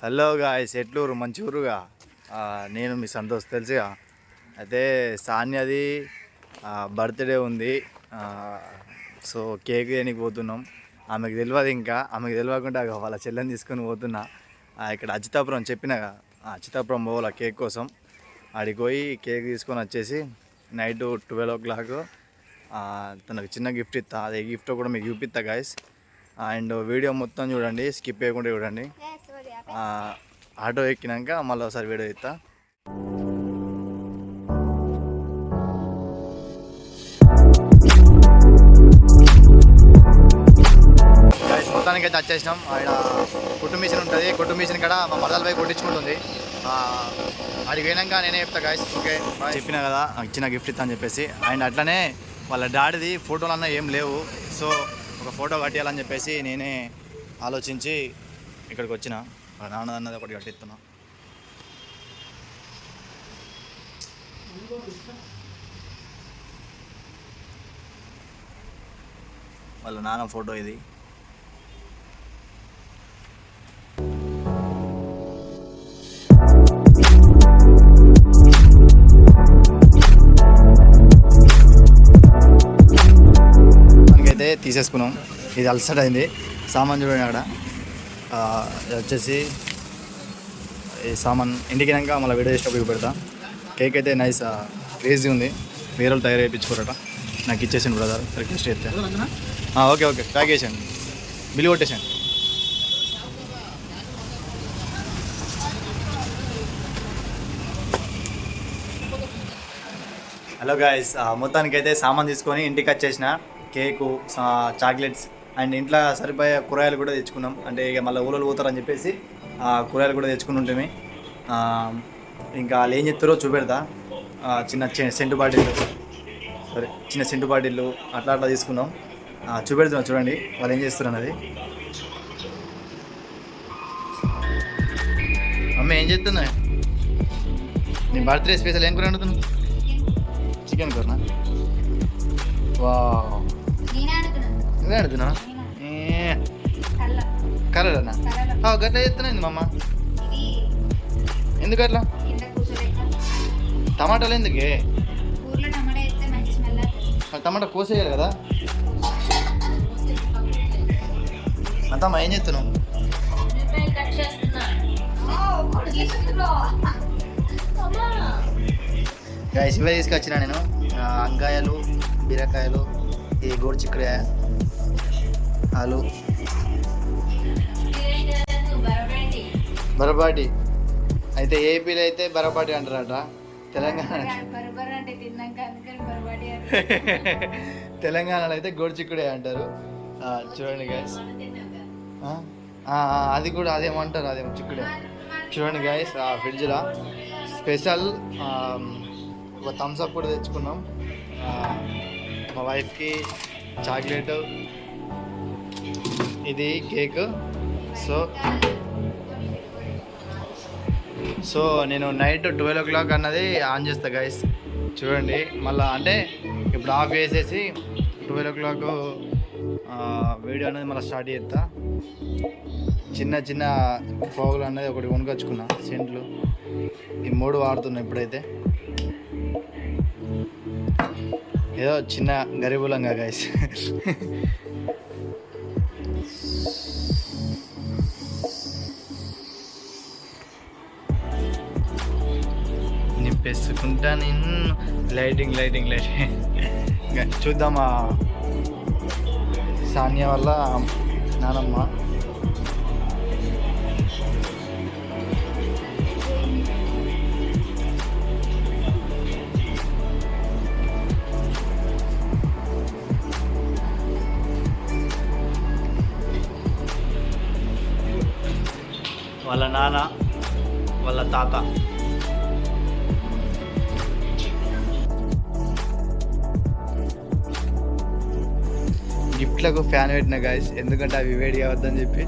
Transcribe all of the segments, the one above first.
Hello guys, ఎట్లూరు మంచి ఊరుగా. నేను మీ సంతోష్ తెలుసుగా. అయితే సాన్యది బర్త్డే ఉంది. సో కేక్ తినడానికి పోతున్నాం. ఆమెకు తెలియదు, ఇంకా ఆమెకు తెలియకుండా వాళ్ళ చెల్లెని తీసుకొని పోతున్నా. ఇక్కడ అచ్యుతాపురం చెప్పినాగా, అచ్యుతాపురం పోవాల కేక్ కోసం. ఆడికి పోయి కేక్ తీసుకొని వచ్చేసి నైట్ 12 o'clock తనకు చిన్న గిఫ్ట్ ఇస్తా. అదే గిఫ్ట్ కూడా మీకు చూపిస్తా గాయస్. అండ్ వీడియో మొత్తం చూడండి, స్కిప్ చేయకుండా చూడండి. ఆటో ఎక్కినాక మళ్ళీ ఒకసారి వీడియో ఇస్తా. మొత్తానికి అయితే వచ్చేసినాం. ఆయన కుట్టు మిషన్ ఉంటుంది, కుట్టు మిషన్ కూడా మా మరదల పై కొట్టించుకుంటుంది. అడిగి పోయినాక నేనే చెప్తా గాయస్. ఓకే, చెప్పినా కదా ఇచ్చిన గిఫ్ట్ ఇస్తా అని చెప్పేసి. అండ్ అట్లనే వాళ్ళ డాడీది ఫోటోలు అన్నా ఏం లేవు. సో ఒక ఫోటో కట్టియాలని చెప్పేసి నేనే ఆలోచించి ఇక్కడికి వచ్చిన. నాన్న అన్నది ఒకటి కట్టిస్తున్నా. వాళ్ళ నాన్న ఫోటో ఇది. మనకైతే తీసేసుకున్నాం. ఇది అలసట అయింది. సామాన్ చూడండి అక్కడ. వచ్చేసి ఈ సామాన్ ఇంటికినాక మళ్ళీ వీడియో చేసేటప్పుడు పెడతా. కేక్ అయితే నైస్ క్రేజీ ఉంది. వేరే వాళ్ళు తయారు చేయించుకోరట. నాకు ఇచ్చేసాను బ్రదర్, రిక్వెస్ట్ చేస్తే. ఓకే ఓకే, ప్యాక్ చేసాను, బిల్ కొట్టేసాను. హలో గాయస్, మొత్తానికైతే సామాన్ తీసుకొని ఇంటికి వచ్చేసిన. కేకు, చాక్లెట్స్ అండ్ ఇంట్లో సరిపోయే కూరగాయలు కూడా తెచ్చుకున్నాం. అంటే ఇక మళ్ళీ ఊళ్ళో పోతారని చెప్పేసి కూరగాయలు కూడా తెచ్చుకుని ఉంటుంది. ఇంకా వాళ్ళు ఏం చెప్తారో చూపెడతా. చిన్న సెంటు బాటిల్లు, సరే చిన్న సెంటు బాటిల్లు అట్లా తీసుకున్నాం. చూపెడుతున్నాం చూడండి వాళ్ళు ఏం చేస్తారు అన్నది. అమ్మ ఏం చేస్తున్నా? నీ బర్త్డే స్పెషల్ ఏం కూర వండుతున్నావు? చికెన్ కూరనా? వా, నువ్వే అడుగుతున్నా? కర్రనా? గట్లా చేస్తున్నాయింది మా అమ్మ. ఎందుకు అట్లా? టమాటాలు ఎందుకే? టమాటా కోసేయాలి కదా. అంతమ్మా ఏం చేస్తున్నావు? శివ తీసుకొచ్చిన నేను వంకాయలు, బీరకాయలు, ఈ గోడు చిక్కుడుకాయ, ఆలు, బరబాటి. అయితే ఏపీలో అయితే బరబాటి అంటారట. తెలంగాణలో అయితే గోడు చిక్కుడే అంటారు. చూడండి గైస్, అది కూడా అదేమంటారు, అదేమో చిక్కుడే. చూడండి గైస్, ఫ్రిడ్జ్లో స్పెషల్ ఒక థమ్స్అప్ కూడా తెచ్చుకున్నాం. మా వైఫ్కి చాక్లెట్, ఇది కేక్. సో నేను నైట్ 12 o'clock అన్నది ఆన్ చేస్తా గైస్. చూడండి మళ్ళీ, అంటే ఇప్పుడు ఆఫ్ చేసేసి 12 o'clock వీడియో అనేది మళ్ళీ స్టార్ట్ చేస్తా. చిన్న చిన్న ఫోగులు అనేది ఒకటి కొనుకొచ్చుకున్నా, సెంట్లు. ఈ 3 వాడుతున్నా ఇప్పుడైతే. ఏదో చిన్న గరీబులంగా గైస్. నింపేసుకుంటా నిన్ను. లైటింగ్ లైటింగ్ లైటింగ్ చూద్దామా. సాన్య వల్ల నానమ్మ. వాళ్ళ నాన్న, వాళ్ళ తాత. గిఫ్ట్లకు ఫ్యాన్ పెట్టిన గాయస్, ఎందుకంటే అవి వేడి కావద్దని చెప్పి.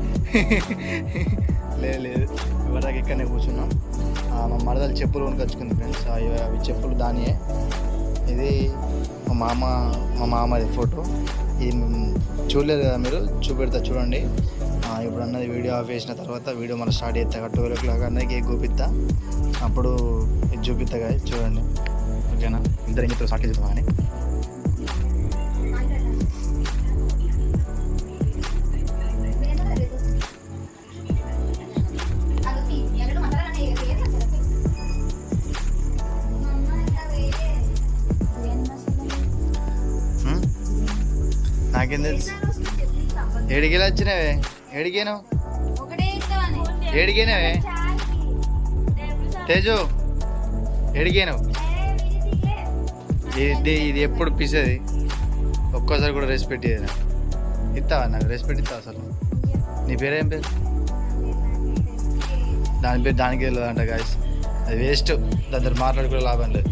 లేదు ఎవరికి ఇక్కడనే కూర్చున్నాం. మా మరదలు చెప్పులు కొనుకొచ్చుకుంది ఫ్రెండ్స్. అవి చెప్పులు దానియే. ఇది మా మామది ఫోటో. ఇది చూడలేదు కదా మీరు, చూపెడతా చూడండి. ఇప్పుడు అన్నది వీడియో ఆఫ్ చేసిన తర్వాత వీడియో మళ్ళీ స్టార్ట్ చేస్తా 12 o'clock అన్నది కేక్ చూపిస్తా, అప్పుడు ఇది చూపిస్తా కదా చూడండి. ఓకేనా, ఇద్దరు ఇంట్లో స్టార్ట్ చేద్దాం అని. నాకేం తెలుసు ఏడికి వచ్చినావే, ఏడికేను ఏడికేనావే తేజు, ఏడికేను. ఇది ఎప్పుడు పిసేది, ఒక్కోసారి కూడా రెస్పెక్ట్ ఇయ్యదా. ఇస్తావా నాకు రెస్పెక్ట్ ఇస్తావా అసలు? నీ పేరేం పేరు? దాని పేరు దానికి వెళ్ళదంట గాయస్, అది వేస్ట్, దాని మాట్లాడుకునే లాభం లేదు.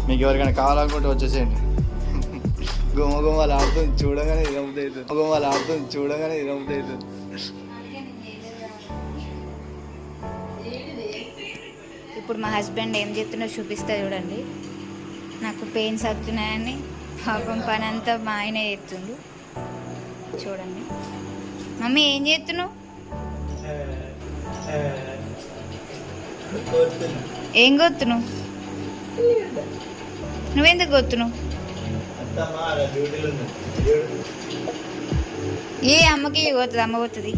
మీకు ఎవరికైనా కావాలనుకుంటే వచ్చేసేయండి. గుమ్మలు ఆడుతుంది చూడగానే ఇదవుతుంది, గుమ్మలు ఆడుతుంది చూడగానే ఇదవుతుంది. ఇప్పుడు మా హస్బెండ్ ఏం చెప్తున్నా చూపిస్తా చూడండి. నాకు పెయిన్స్ వస్తున్నాయని పాపం పని అంతా మా ఆయన చేస్తుండు చూడండి. మమ్మీ ఏం చేస్తున్నావు? ఏం కొత్తున్నావు? నువ్వెందుకు కొత్తున్నావు? ఏ అమ్మకి పోతుంది, అమ్మ పోతుంది.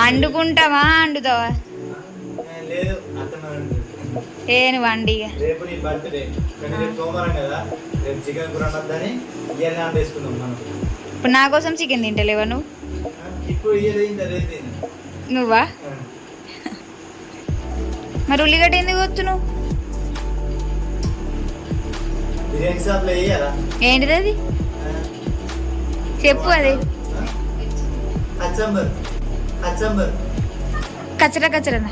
అండుకుంటావా అండుతావా? ఏ నువ్వు అండి. ఇప్పుడు నా కోసం చికెన్ తింటలేవా నువ్వు? నువ్వా? మరి ఉల్లిగడ్డ ఎందుకు వస్తున్నావు? ఏంటిది అది చెప్పు. అది కచ్చరా కచ్చరనా?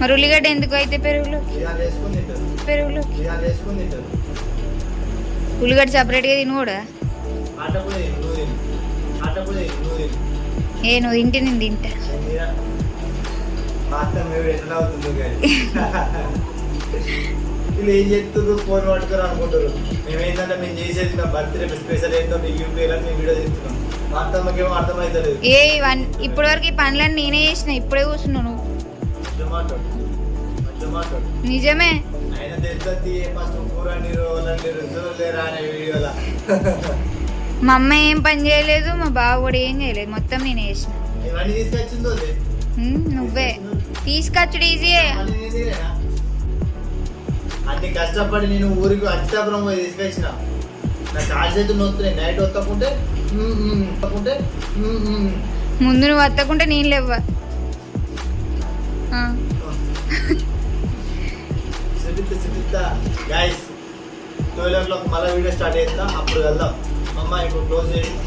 మరి ఉల్లిగడ్డ ఎందుకు అయితే పెరుగులో? ఉల్లిగడ్డ సపరేట్గా తిను కూడా. ఏ నువ్వు తింటే నేను తింటా. వీళ్ళు ఏం చెప్తున్నారు, ఫోన్ పట్టుకోరు అనుకుంటారు. మేము ఏంటంటే మేము చేసేది నా బర్త్డే స్పెషల్ ఏంటో మీకు యూపీఎలని మేము వీడియో చెప్తున్నాం. మా అత్తమ్మకేమో అర్థమవుతుంది. ఇప్పటి వరకు ఈ పనులన్నీ నేనే చేసిన, ఇప్పుడే కూర్చున్నాను. నిజమే. ఆయన తెలుస్తుంది ఫస్ట్ కూరండిరు లేరా అనే వీడియోలా. మా అమ్మ ఏం పని చేయలేదు, మా బావ కూడా ఏం చేయలేదు, మొత్తం నేనే చేసిన. ఇవన్నీ తీసుకొచ్చిందో నువ్వే తీసుకొచ్చుడు ఈజీయే. అన్ని కష్టపడి నేను ఊరికి అచ్చాపురం పోయి తీసుకొచ్చిన. నాకు కాలు చేతులు నొస్తున్నాయి. నైట్ వత్తకుంటే ముందు నువ్వు వత్తకుంటే నేను లేవ్వా. గైస్ 12 o'clock మళ్ళీ వీడియో స్టార్ట్ చేస్తా, అప్పుడు వెళ్దాం. అమ్మ ఇప్పుడు క్లోజ్ చేయండి.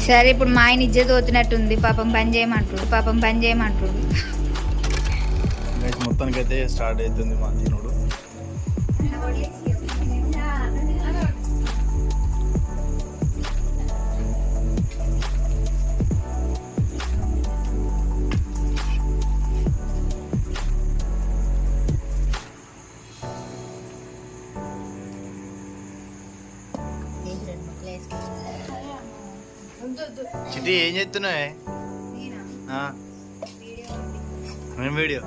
సరే, ఇప్పుడు మా ఆయన ఇజ్జత్ పోతున్నట్టుంది. పాపం పని చేయమంటాడు. మొత్తానికైతే స్టార్ట్ అవుతుంది మా తినుడు. చిట్టి ఏం చేస్తున్నావే? వీడియో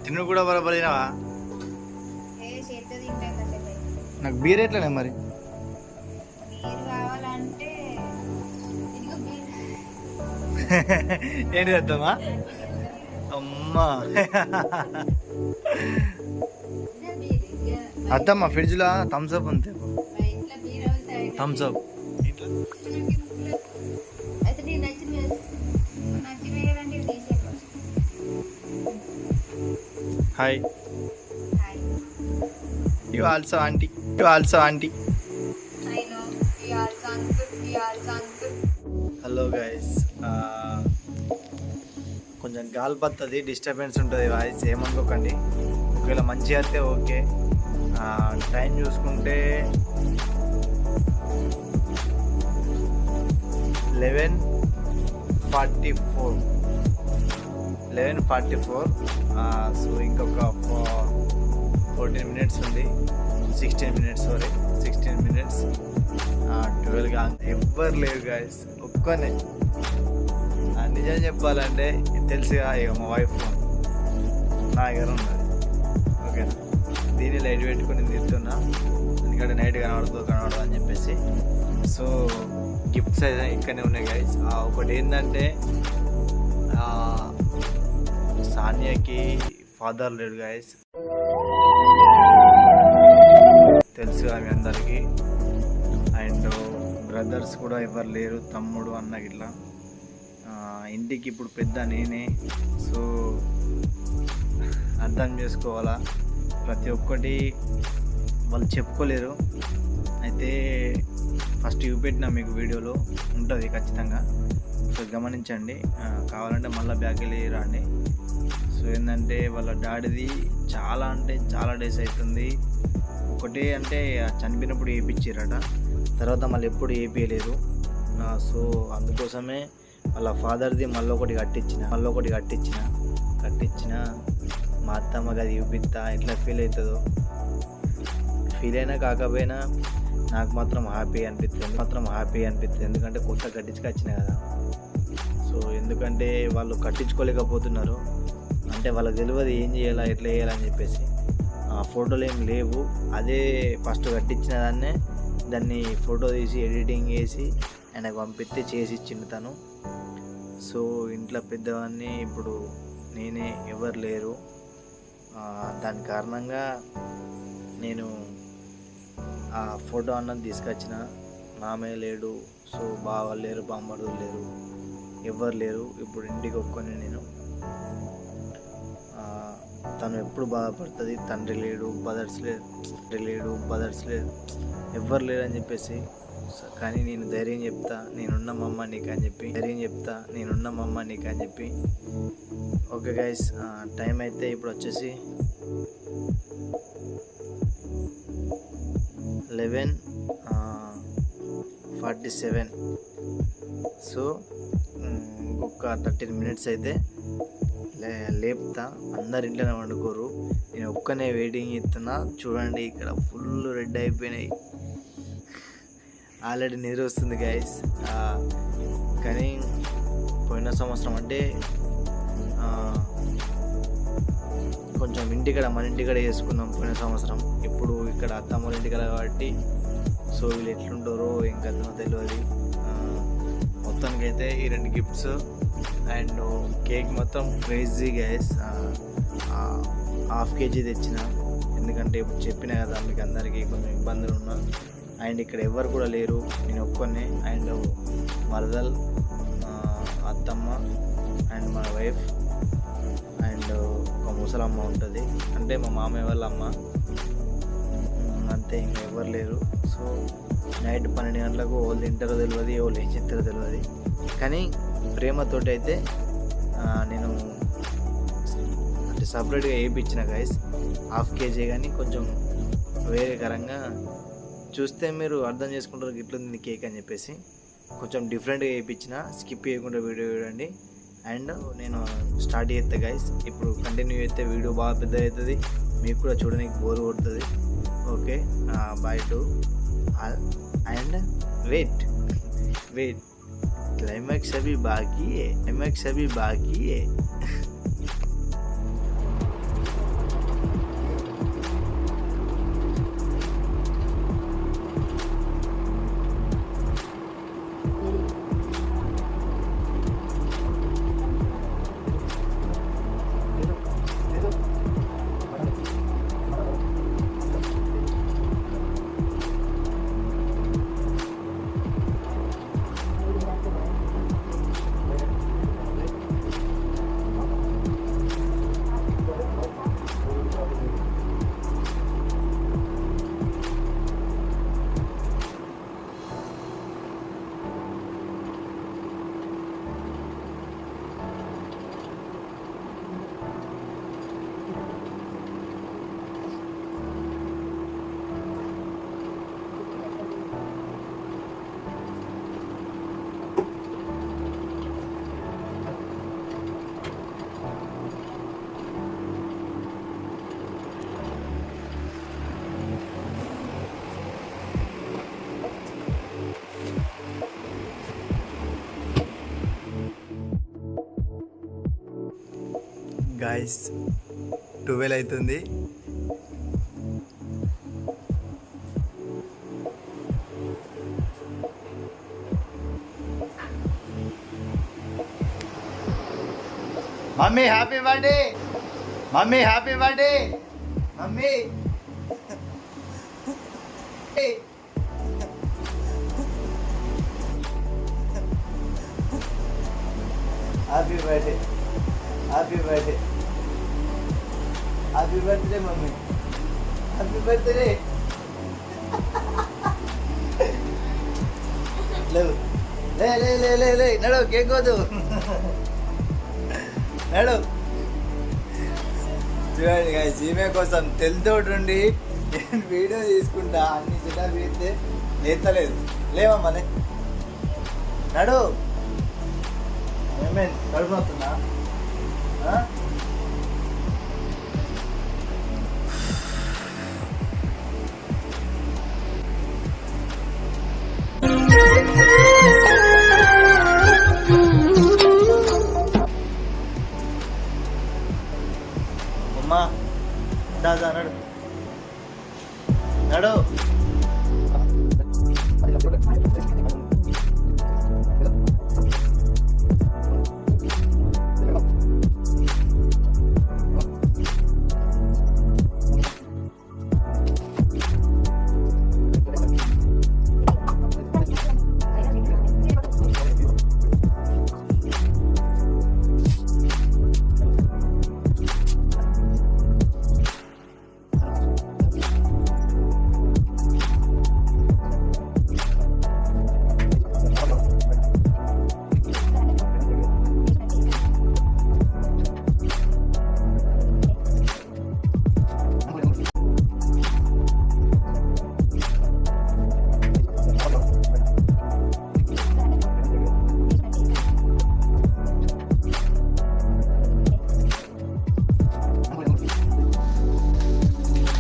తిను కూడా బరాబర్ తినవా? నాకు బీర్ ఎట్లనే మరి? ఏంటి తెద్దామా? అమ్మా అద్దమ్మా ఫ్రిడ్జ్లో థమ్స్అప్ ఉంది. Thums Up hi. You also auntie. Hello guys, కొంచెం గాలి పడుతుంది, డిస్టర్బెన్స్ ఉంటుంది, వాయిస్ ఏమనుకోకండి. ఒకవేళ మంచిగా అయితే ఓకే. టైం చూసుకుంటే 11 11:44. 11:44. సో ఇంకొక 14 minutes ఉంది. 16 minutes, సారీ 16 minutes. 12 ఎవ్వరు లేరు గాయస్, ఒక్కనే. నిజం చెప్పాలంటే తెలుసుగా, ఇక మా వైఫ్ నా దగ్గర ఉన్నది. ఓకేనా, దీన్ని లైట్ పెట్టుకుని తిరుగుతున్నా, ఎందుకంటే నైట్ కనబడదు అని చెప్పేసి. సో గిఫ్ట్స్ అయితే ఇక్కడనే ఉన్నాయి గైస్. ఒకటి ఏంటంటే సానియాకి ఫాదర్ లేడు గైస్, తెలుసుగా మీ అందరికీ. అండ్ బ్రదర్స్ కూడా ఎవరు లేరు, తమ్ముడు అన్న గిట్లా. ఇంటికి ఇప్పుడు పెద్ద నేనే. సో అర్థం చేసుకోవాలా, ప్రతి ఒక్కటి వాళ్ళు చెప్పుకోలేరు. అయితే ఫస్ట్ చూపెట్టిన మీకు వీడియోలో ఉంటుంది ఖచ్చితంగా, సో గమనించండి. కావాలంటే మళ్ళీ బ్యాక్ వెళ్ళి రండి. సో ఏంటంటే వాళ్ళ డాడీది చాలా అంటే చాలా డేస్ అవుతుంది. ఒకటే అంటే చనిపోయినప్పుడు వేయించారట, తర్వాత మళ్ళీ ఎప్పుడు వేయించలేదు. సో అందుకోసమే వాళ్ళ ఫాదర్ది మళ్ళీ ఒకటి కట్టించిన మా అత్తమ్మకి అది చూపిస్తా, ఎట్లా ఫీల్ అవుతుందో. ఫీల్ అయినా కాకపోయినా నాకు మాత్రం హ్యాపీ అనిపిస్తుంది. ఎందుకంటే కొత్త కట్టించుకొచ్చిన కదా. సో ఎందుకంటే వాళ్ళు కట్టించుకోలేకపోతున్నారు, అంటే వాళ్ళకి తెలియదు ఏం చేయాలా, ఎట్లా చేయాలని చెప్పేసి. ఫోటోలు ఏం లేవు, అదే ఫస్ట్ కట్టించిన దాన్ని ఫోటో తీసి ఎడిటింగ్ చేసి ఆయనకు పంపిస్తే చేసి ఇచ్చిండు తను. సో ఇంట్లో పెద్దవాడిని ఇప్పుడు నేనే, ఎవరు లేరు. దాని కారణంగా నేను ఆ ఫోటో అన్నది తీసుకొచ్చిన. మామయ్య లేడు, సో బావలు లేరు, బామ్మడులు లేరు, ఎవరు లేరు. ఇప్పుడు ఇంటికి ఒక్కొని నేను. తను ఎప్పుడు బాధపడుతుంది, తండ్రి లేడు, బ్రదర్స్ లేరు, ఎవ్వరు లేరు అని చెప్పేసి. కానీ నేను ధైర్యం చెప్తా, నేనున్న మమ్మ నీకు అని చెప్పి. ఓకే గైస్, టైం అయితే ఇప్పుడు వచ్చేసి 11:47. సో ఇంకొక 13 minutes అయితే లేపుతా. అందరు ఇంట్లోనే వండుకోరు, నేను ఒక్కనే వెయిటింగ్ చేస్తున్నా. చూడండి ఇక్కడ ఫుల్ రెడ్ అయిపోయినాయి, ఆల్రెడీ నిద్ర వస్తుంది గైస్. కానీ పోయిన సంవత్సరం అంటే కొంచెం మన ఇంటికాడ చేసుకున్నాం పోయిన సంవత్సరం. ఇప్పుడు ఇక్కడ అత్తమ్మ ఇంటికాడ కాబట్టి సో వీళ్ళు ఎట్లుంటారో ఏం కథనో తెలియదు. మొత్తానికి అయితే ఈ 2 గిఫ్ట్స్ అండ్ కేక్ మొత్తం క్రేజీ గైస్. 1/2 kg తెచ్చిన, ఎందుకంటే ఇప్పుడు చెప్పిన కదా మీకు అందరికీ కొంచెం ఇబ్బందులు ఉన్నా. అండ్ ఇక్కడ ఎవరు కూడా లేరు, నేను ఒక్కనే. అండ్ మరదల్, అత్తమ్మ అండ్ మా వైఫ్ అండ్ ఒక ముసలమ్మ ఉంటుంది, అంటే మా మామయ్య వాళ్ళ అమ్మ, అంతే. ఇంకా ఎవరు లేరు. సో నైట్ 12 గంటలకు వాళ్ళు తింటారో తెలియదు, వాళ్ళు ఏం చెప్తారో తెలియదు. కానీ ప్రేమతోటి అయితే నేను అంటే సపరేట్గా వేయించిన గైస్. 1/2 kg కానీ కొంచెం వేరేకరంగా చూస్తే మీరు అర్థం చేసుకుంటారు ఇట్లుంది కేక్ అని చెప్పేసి. కొంచెం డిఫరెంట్గా వేయించిన, స్కిప్ చేయకుండా వీడియో చూడండి. అండ్ నేను స్టార్ట్ చేస్తా గైస్. ఇప్పుడు కంటిన్యూ చేస్తే వీడియో బాగా పెద్ద అవుతుంది, మీకు కూడా చూడడానికి బోర్ కొడుతుంది. Okay, bye two and wait climax अभी बाकी है। గాయస్ 12 అవుతుంది. Mummy happy birthday, mummy happy birthday, mummy happy birthday, happy birthday, happy birthday mummy, happy birthday. లేవు లే లే లే లే లే నడు కేక్ వద్దు నడు. చూడండి guys, ఈమె కోసం తెలుతోటి నేను వీడియో తీసుకుంటా అన్ని చిటాలు వేస్తే లేతలేదు. లేవమ్మా నడు. ఏమైంది కడుపు నొస్తుందా? అమ్మా దాదా నడు నడు.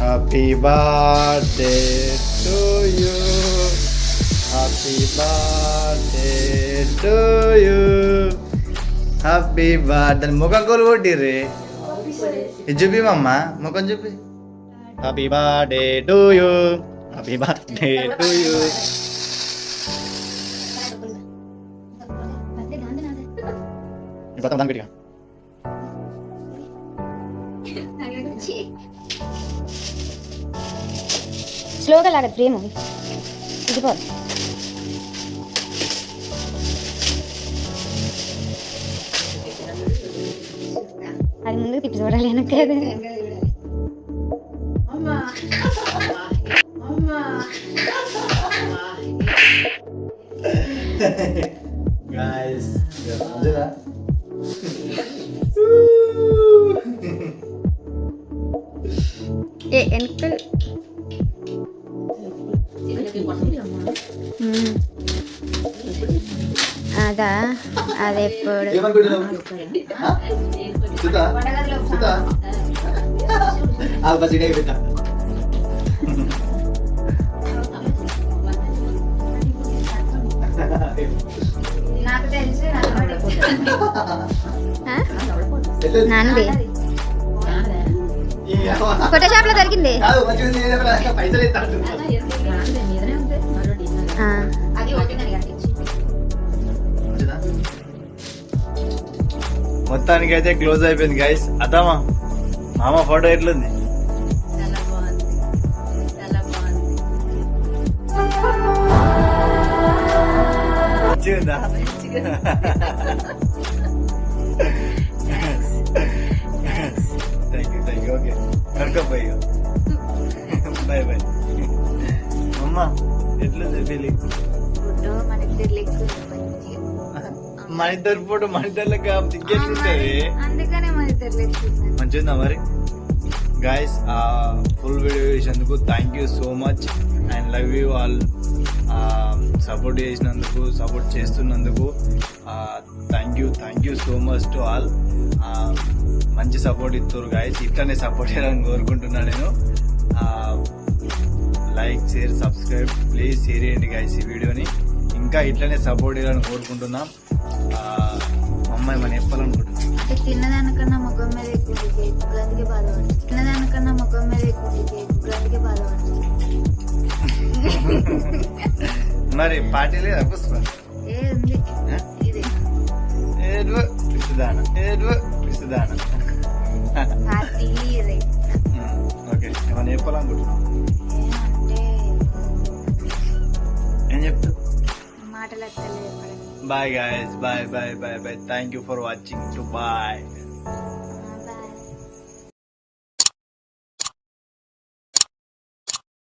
Happy birthday to you, happy birthday to you, happy birthday. ముఖం కోలు కొట్టిర్రే, ఇది చూపి మమ్మ, ముఖం చూపి. Happy birthday to you, happy birthday to you. దాని గట్టిగా స్లోగా లాగదు ప్రేమ ఇదిగోదు. అది ముందుకు తిప్పి చూడాలి వెనకదు. ఏ వెనక అదా అది ఎప్పుడు నాకు తెలుసు నాన్నది ఫోటో షాప్ లో దొరికింది. మొత్తానికి అయితే క్లోజ్ అయిపోయింది గైస్. అత్తమ్మా మామ ఫోటో ఎట్లుంది? మంచిగా థ్యాంక్ యూ. ఓకే కనుకపోయి బాయ్ బాయ్. అమ్మ ఎట్లుంది ఫీలింగ్? మన ఇద్దరు ఫోటో మన ఇద్దరులకి దిగ్గెట్లుంటది, అందుకనే మన ఇద్దరు మంచిగా మరి. గాయస్ ఫుల్ వీడియో చేసినందుకు thank you so much and love you all. Support చేసినందుకు, సపోర్ట్ చేస్తున్నందుకు thank you so much to all. మంచి సపోర్ట్ ఇస్తారు గాయస్, ఇట్లానే సపోర్ట్ చేయాలని కోరుకుంటున్నాను నేను. Like share subscribe please share చేయండి గాయస్ ఈ వీడియోని. ఇంకా ఇట్లానే సపోర్ట్ చేయాలని కోరుకుంటున్నాం. అమ్మాయి మనం చెప్పాలనుకుంటున్నాం తిన్నదానికన్నా ముఖం మీద ఎక్కువ మరి పార్టీ లేదా పుష్ప? ఏ ఉంది ఆ? ఇది ఏడు పిస్తుదాన పార్టీ ఇది ఓకే ఏమన్నా చెప్పాలనుకుంటున్నావు? ఏమంటే ఏం చెప్తావు? మాటలు ఎత్తలేదు చెప్పడానికి. Bye guys, bye bye bye bye. Thank you for watching. టు బాయ్.